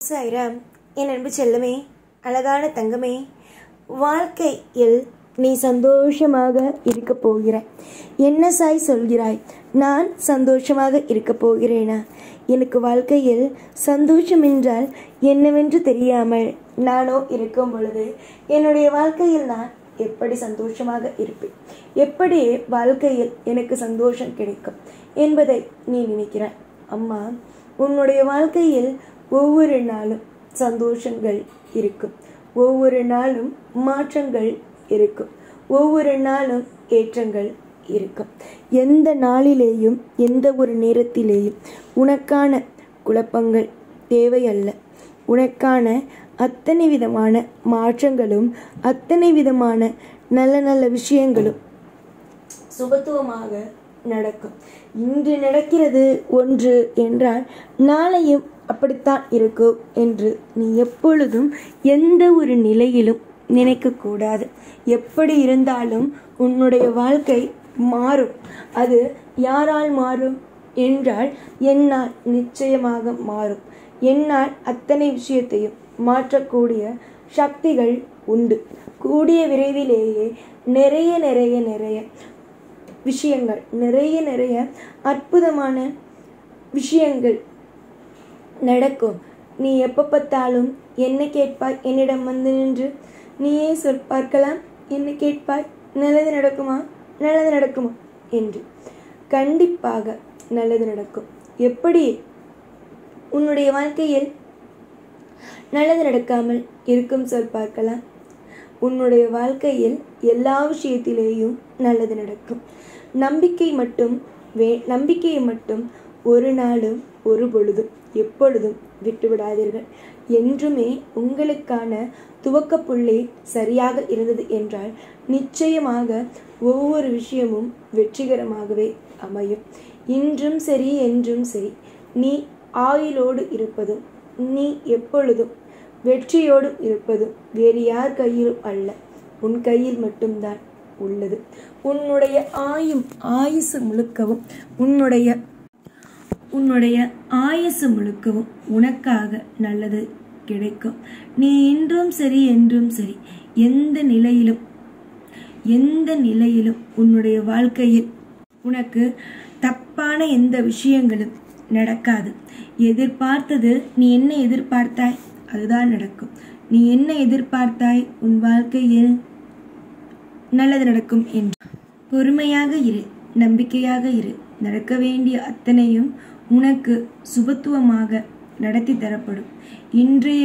சாய்ராம், என் அன்பு செல்லமே, அழகான தங்கமே, வாழ்க்கையில் நீ சந்தோஷமாக இருக்க போகிறாய். என்ன சாய் சொல்கிறாய்? நான் சந்தோஷமாக இருக்க போகிறேனா? எனக்கு வாழ்க்கையில் சந்தோஷம் என்றால் என்னவென்று தெரியாமல் நானோ இருக்கும் பொழுது என்னுடைய வாழ்க்கையில் நான் எப்படி சந்தோஷமாக இருப்பேன், எப்படி வாழ்க்கையில் எனக்கு சந்தோஷம் கிடைக்கும் என்பதை நீ நினைக்கிறாய். அம்மா, உன்னுடைய வாழ்க்கையில் ஒவ்வொரு நாளும் சந்தோஷங்கள் இருக்கும், ஒவ்வொரு நாளும் மாற்றங்கள் இருக்கும், ஒவ்வொரு நாளும் ஏற்றங்கள் இருக்கும். எந்த நாளிலேயும் எந்த ஒரு நேரத்திலேயும் உனக்கான குழப்பங்கள் தேவையல்ல. உனக்கான அத்தனை விதமான மாற்றங்களும் அத்தனை விதமான நல்ல நல்ல விஷயங்களும் சுபத்துவமாக நடக்கும். இன்று நடக்கிறது ஒன்று என்றால் நாளையும் அப்படித்தான் இருக்கும் என்று நீ எப்பொழுதும் எந்த ஒரு நிலையிலும் நினைக்கக்கூடாது. எப்படி இருந்தாலும் உன்னுடைய வாழ்க்கை மாறும். அது யாரால் மாறும் என்றால் என்னால் நிச்சயமாக மாறும். என்னால் அத்தனை விஷயத்தையும் மாற்றக்கூடிய சக்திகள் உண்டு. கூடிய விரைவிலேயே நிறைய நிறைய நிறைய விஷயங்கள், நிறைய நிறைய அற்புதமான விஷயங்கள் நடக்கும். நீ எப்போ பார்த்தாலும் என்ன கேட்பாய்? என்னிடம் வந்து நின்று நீயே சொல் பார்க்கலாம். என்ன கேட்பாய்? நல்லது நடக்குமா, நல்லது நடக்குமா என்று. கண்டிப்பாக நல்லது நடக்கும். எப்படி உன்னுடைய வாழ்க்கையில் நல்லது நடக்காமல் இருக்கும் சொல் பார்க்கலாம். உன்னுடைய வாழ்க்கையில் எல்லா விஷயத்திலேயும் நல்லது நடக்கும். நம்பிக்கையை மட்டும் ஒரு நாளும் ஒரு பொழுதும் எப்பொழுதும் விட்டுவிடாதீர்கள். என்றுமே உங்களுக்கான துவக்க புள்ளி சரியாக இருந்தது என்றால் நிச்சயமாக ஒவ்வொரு விஷயமும் வெற்றிகரமாகவே அமையும். இன்றும் சரி என்றும் சரி, நீ ஆயுளோடு இருப்பதும் நீ எப்பொழுதும் வெற்றியோடு இருப்பதும் வேறு யார் கையிலும் அல்ல, உன் கையில் மட்டும்தான் உள்ளது. உன்னுடைய ஆயுசு முழுக்கவும் உன்னுடைய ஆயுசு முழுக்கவும் உனக்காக நல்லது கிடைக்கும். நீ இன்றும் சரி என்றும் சரி, எந்த நிலையிலும் உன்னுடைய வாழ்க்கையில் உனக்கு தப்பான எந்த விஷயங்களும் நடக்காது. எதிர்பார்த்தது, நீ என்ன எதிர்பார்த்தாய் அதுதான் நடக்கும். நீ என்ன எதிர்பார்த்தாய் உன் வாழ்க்கையில் நல்லது நடக்கும் என்று பொறுமையாக இரு, நம்பிக்கையாக இரு. நடக்க வேண்டிய அத்தனையும் உனக்கு சுபத்துவமாக நடத்தி தரப்படும். இன்றைய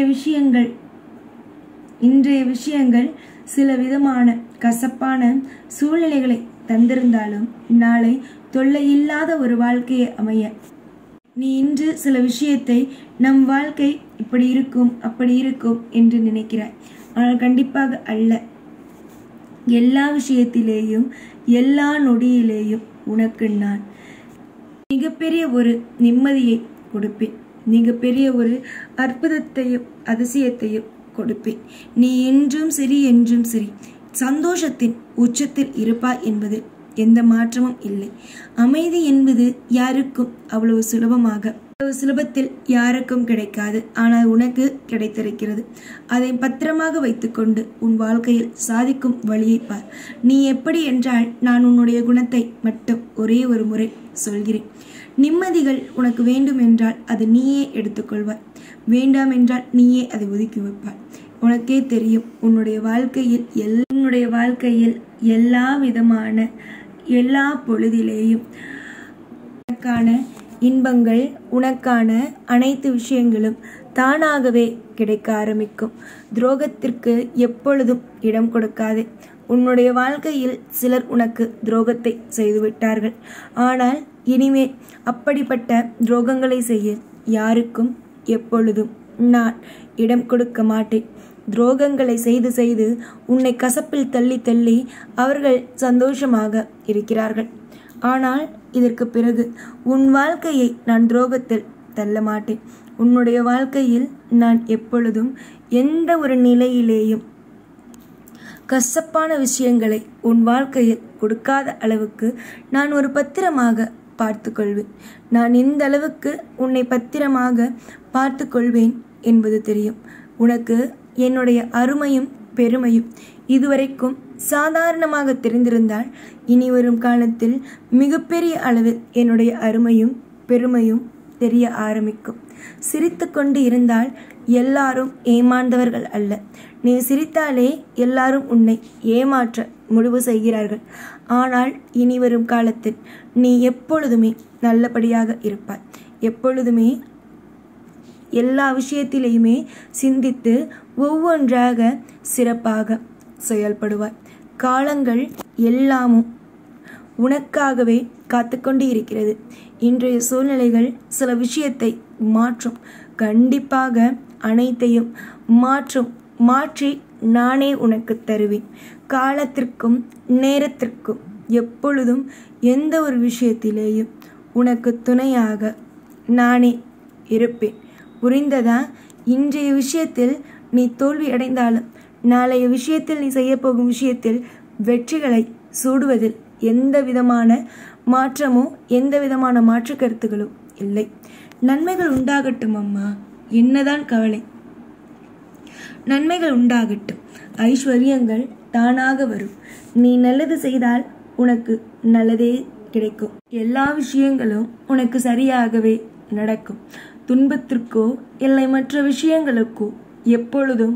விஷயங்கள் சில விதமான கசப்பான சூழ்நிலைகளை தந்திருந்தாலும் நாளை தொல்லையில்லாத ஒரு வாழ்க்கையை அமைய நீ இன்று சில விஷயத்தை நம் வாழ்க்கை இப்படி இருக்கும் அப்படி இருக்கும் என்று நினைக்கிறாய். ஆனால் கண்டிப்பாக அல்ல. எல்லா விஷயத்திலேயும் எல்லா நொடியிலேயும் உனக்கு நான் மிகப்பெரிய ஒரு நிம்மதியை கொடுப்பேன். மிகப்பெரிய ஒரு அற்புதத்தையும் அதிசயத்தையும் கொடுப்பேன். நீ என்றும் சரி என்றும் சரி சந்தோஷத்தின் உச்சத்தில் இருப்பாய் என்பது எந்த மாற்றமும் இல்லை. அமைதி என்பது யாருக்கும் அவ்வளவு சுலபத்தில் யாருக்கும் கிடைக்காது. ஆனால் உனக்கு கிடைத்திருக்கிறது. அதை பத்திரமாக வைத்துக்கொண்டு உன் வாழ்க்கையில் சாதிக்கும் வழியை பார். நீ எப்படி என்றால், நான் உன்னுடைய குணத்தை மட்டும் ஒரே ஒரு முறை சொல்கிறேன். நிம்மதிகள் உனக்கு வேண்டும் என்றால் அது நீயே எடுத்துக்கொள்வாய். வேண்டாம் என்றால் நீயே அதை ஒதுக்கி வைப்பாய். உனக்கே தெரியும், உன்னுடைய வாழ்க்கையில் எல்லா விதமான எல்லா பொழுதிலேயும் உனக்கான இன்பங்கள், உனக்கான அனைத்து விஷயங்களும் தானாகவே கிடைக்க ஆரம்பிக்கும். துரோகத்திற்கு எப்பொழுதும் இடம் கொடுக்காதே. உன்னுடைய வாழ்க்கையில் சிலர் உனக்கு துரோகத்தை செய்துவிட்டார்கள். ஆனால் இனிமேல் அப்படிப்பட்ட துரோகங்களை செய்ய யாருக்கும் எப்பொழுதும் நான் இடம் கொடுக்க மாட்டேன். துரோகங்களை செய்து உன்னை கசப்பில் தள்ளி அவர்கள் சந்தோஷமாக இருக்கிறார்கள். ஆனால் இதற்கு பிறகு உன் வாழ்க்கையை நான் துரோகத்தில் தள்ள மாட்டேன். உன்னுடைய வாழ்க்கையில் நான் எப்பொழுதும் எந்த ஒரு நிலையிலேயும் கசப்பான விஷயங்களை உன் வாழ்க்கையில் கொடுக்காத அளவுக்கு நான் ஒரு பத்திரமாக பார்த்து கொள்வேன். நான் இந்த அளவுக்கு உன்னை பத்திரமாக பார்த்து கொள்வேன் என்பது தெரியும். உனக்கு என்னுடைய அருமையும் பெருமையும் இதுவரைக்கும் சாதாரணமாக தெரிந்திருந்தால் இனி வரும் காலத்தில் மிகப்பெரிய அளவில் என்னுடைய அருமையும் பெருமையும் தெரிய ஆரம்பிக்கும். சிரித்து கொண்டு இருந்தால் எல்லாரும் ஏமாந்தவர்கள் அல்ல. நீ சிரித்தாலே எல்லாரும் உன்னை ஏமாற்ற முடிவு செய்கிறார்கள். ஆனால் இனி வரும் காலத்தில் நீ எப்பொழுதுமே நல்லபடியாக இருப்பாய். எப்பொழுதுமே எல்லா விஷயத்திலையுமே சிந்தித்து ஒவ்வொன்றாக சிறப்பாக செயல்படுவாய். காலங்கள் எல்லாமும் உனக்காகவே காத்துக்கொண்டு இருக்கிறது. இன்றைய சூழ்நிலைகள் சில விஷயத்தை மாற்றும். கண்டிப்பாக அனைத்தையும் மாற்றி நானே உனக்கு தருவேன். காலத்திற்கும் நேரத்திற்கும் எப்பொழுதும் எந்த ஒரு விஷயத்திலேயும் உனக்கு துணையாக நானே இருப்பேன். புரிந்ததா? இன்றைய விஷயத்தில் நீ தோல்வி அடைந்தாலும் நாளைய விஷயத்தில் நீ செய்யப்போகும் விஷயத்தில் வெற்றிகளை சூடுவதில் எந்த விதமான மாற்றமோ எந்த விதமான மாற்று கருத்துகளோ இல்லை. நன்மைகள் உண்டாகட்டும் அம்மா, என்னதான் கவலை? நன்மைகள் உண்டாகட்டும், ஐஸ்வர்யங்கள் தானாக வரும். நீ நல்லது செய்தால் உனக்கு நல்லதே கிடைக்கும். எல்லா விஷயங்களும் உனக்கு சரியாகவே நடக்கும். துன்பத்திற்கோ இல்லை மற்ற விஷயங்களுக்கோ எப்பொழுதும்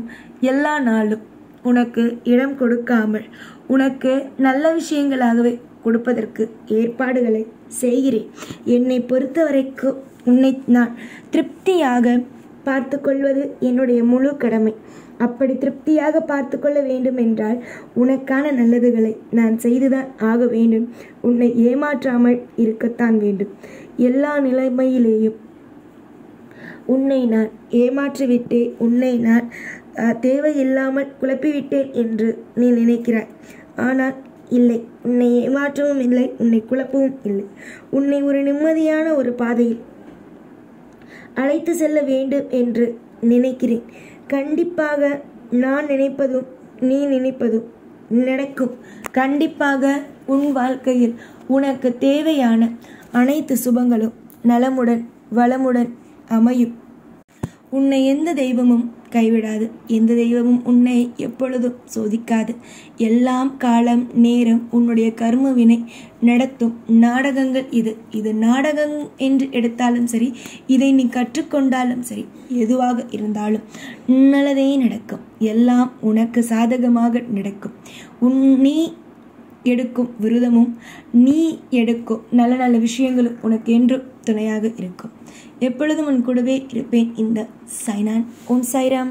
எல்லா நாளும் உனக்கு இடம் கொடுக்காமல் உனக்கு நல்ல விஷயங்களாகவே கொடுப்பதற்கு ஏற்பாடுகளை செய்கிறேன். என்னை பொறுத்தவரைக்கும் உன்னை நான் திருப்தியாக பார்த்து கொள்வது என்னுடைய முழு கடமை. அப்படி திருப்தியாக பார்த்து கொள்ள வேண்டும் என்றால் உனக்கான நல்லதுகளை நான் செய்துதான் ஆக வேண்டும். உன்னை ஏமாற்றாமல் இருக்கத்தான் வேண்டும். எல்லா நிலைமையிலேயும் உன்னை நான் ஏமாற்றிவிட்டேன், உன்னை நான் தேவையில்லாமல் குழப்பிவிட்டேன் என்று நீ நினைக்கிறாய். ஆனால் இல்லை, உன்னை ஏமாற்றவும் இல்லை, உன்னை குழப்பவும் இல்லை. உன்னை ஒரு நிம்மதியான ஒரு பாதையில் அழைத்து செல்ல வேண்டும் என்று நினைக்கிறேன். கண்டிப்பாக நான் நினைப்பதும் நீ நினைப்பதும் நடக்கும். கண்டிப்பாக உன் வாழ்க்கையில் உனக்கு தேவையான அனைத்து சுபங்களும் நலமுடன் வளமுடன் அமையும். உன்னை எந்த தெய்வமும் கைவிடாது. எந்த தெய்வமும் உன்னை எப்பொழுதும் சோதிக்காது. எல்லாம் காலம் நேரம் உன்னுடைய கர்ம வினை நடத்தும் நாடகங்கள். இது நாடகம் என்று எடுத்தாலும் சரி, இதை நீ கற்றுக்கொண்டாலும் சரி, எதுவாக இருந்தாலும் நல்லதே நடக்கும். எல்லாம் உனக்கு சாதகமாக நடக்கும். நீ எடுக்கும் விருதமும் நீ எடுக்கும் நல்ல நல்ல விஷயங்களும் உனக்கு என்றும் துணையாக இருக்கும். எப்பொழுதும் உன் கூடவே இருப்பேன். இந்த சைனான். ஓம் சாய்ராம்.